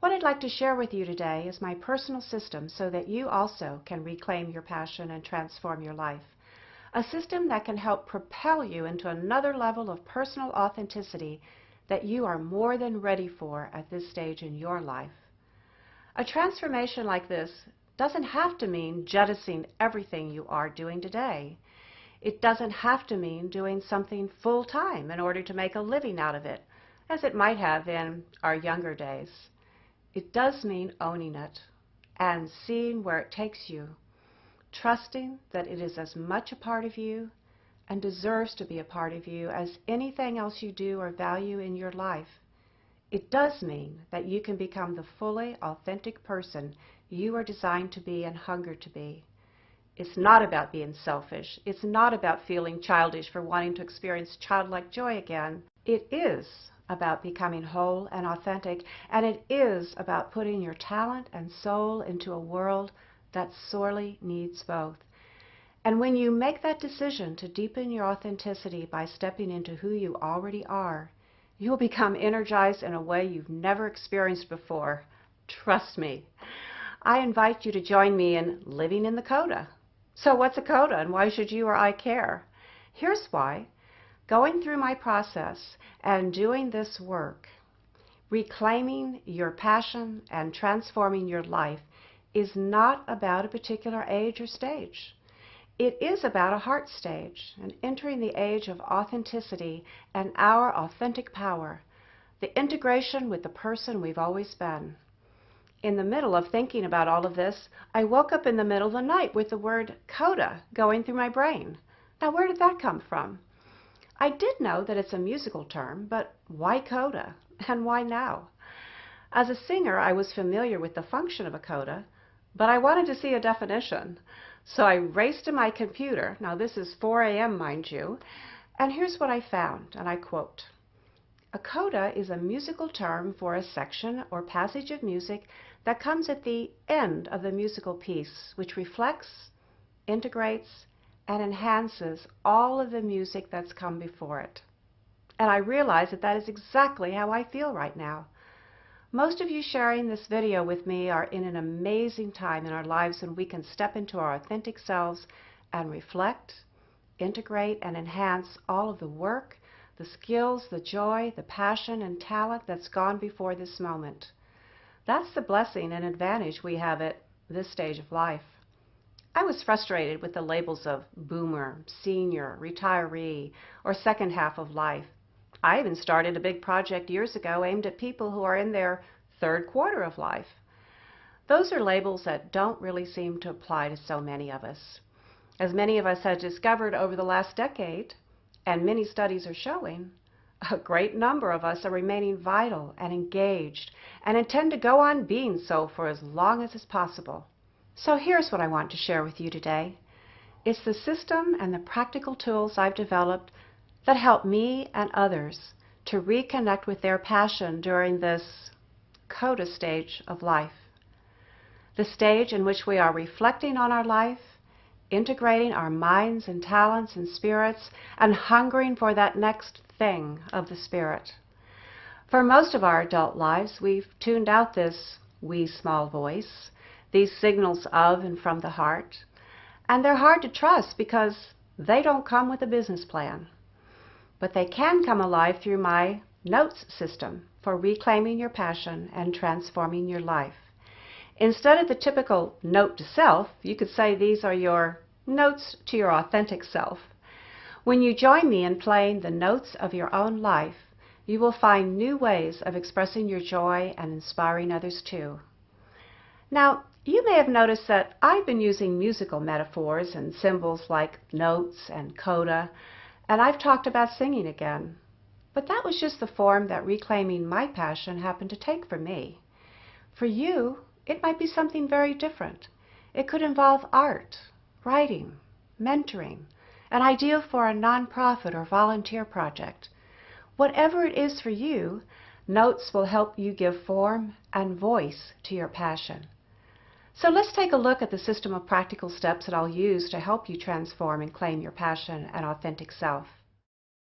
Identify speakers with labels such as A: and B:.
A: What I'd like to share with you today is my personal system so that you also can reclaim your passion and transform your life. A system that can help propel you into another level of personal authenticity that you are more than ready for at this stage in your life. A transformation like this doesn't have to mean jettisoning everything you are doing today. It doesn't have to mean doing something full-time in order to make a living out of it, as it might have in our younger days. It does mean owning it and seeing where it takes you, trusting that it is as much a part of you and deserves to be a part of you as anything else you do or value in your life. It does mean that you can become the fully authentic person you are designed to be and hunger to be. It's not about being selfish. It's not about feeling childish for wanting to experience childlike joy again. It is about becoming whole and authentic, and it is about putting your talent and soul into a world that sorely needs both. And when you make that decision to deepen your authenticity by stepping into who you already are, you'll become energized in a way you've never experienced before. Trust me. I invite you to join me in living in the coda. So what's a coda, and why should you or I care? Here's why. Going through my process and doing this work, reclaiming your passion and transforming your life, is not about a particular age or stage. It is about a heart stage and entering the age of authenticity and our authentic power, the integration with the person we've always been. In the middle of thinking about all of this, I woke up in the middle of the night with the word coda going through my brain. Now, where did that come from? I did know that it's a musical term, but why coda? And why now? As a singer, I was familiar with the function of a coda, but I wanted to see a definition. So I raced to my computer. Now, this is 4 a.m., mind you, and here's what I found, and I quote, "A coda is a musical term for a section or passage of music that comes at the end of the musical piece, which reflects, integrates, and enhances all of the music that's come before it." And I realize that that is exactly how I feel right now. Most of you sharing this video with me are in an amazing time in our lives when we can step into our authentic selves and reflect, integrate, and enhance all of the work, the skills, the joy, the passion, and talent that's gone before this moment. That's the blessing and advantage we have at this stage of life. I was frustrated with the labels of boomer, senior, retiree, or second half of life. I even started a big project years ago aimed at people who are in their third quarter of life. Those are labels that don't really seem to apply to so many of us. As many of us have discovered over the last decade, and many studies are showing, a great number of us are remaining vital and engaged and intend to go on being so for as long as is possible. So here's what I want to share with you today. It's the system and the practical tools I've developed that help me and others to reconnect with their passion during this coda stage of life. The stage in which we are reflecting on our life, integrating our minds and talents and spirits, and hungering for that next thing of the spirit. For most of our adult lives, we've tuned out this wee small voice, these signals of and from the heart, and they're hard to trust because they don't come with a business plan. But they can come alive through my notes system for reclaiming your passion and transforming your life. Instead of the typical note to self, you could say these are your notes to your authentic self. When you join me in playing the notes of your own life, you will find new ways of expressing your joy and inspiring others too. Now, you may have noticed that I've been using musical metaphors and symbols like notes and coda, and I've talked about singing again. But that was just the form that reclaiming my passion happened to take for me. For you, it might be something very different. It could involve art, writing, mentoring, an idea for a nonprofit or volunteer project. Whatever it is for you, notes will help you give form and voice to your passion. So let's take a look at the system of practical steps that I'll use to help you transform and claim your passion and authentic self.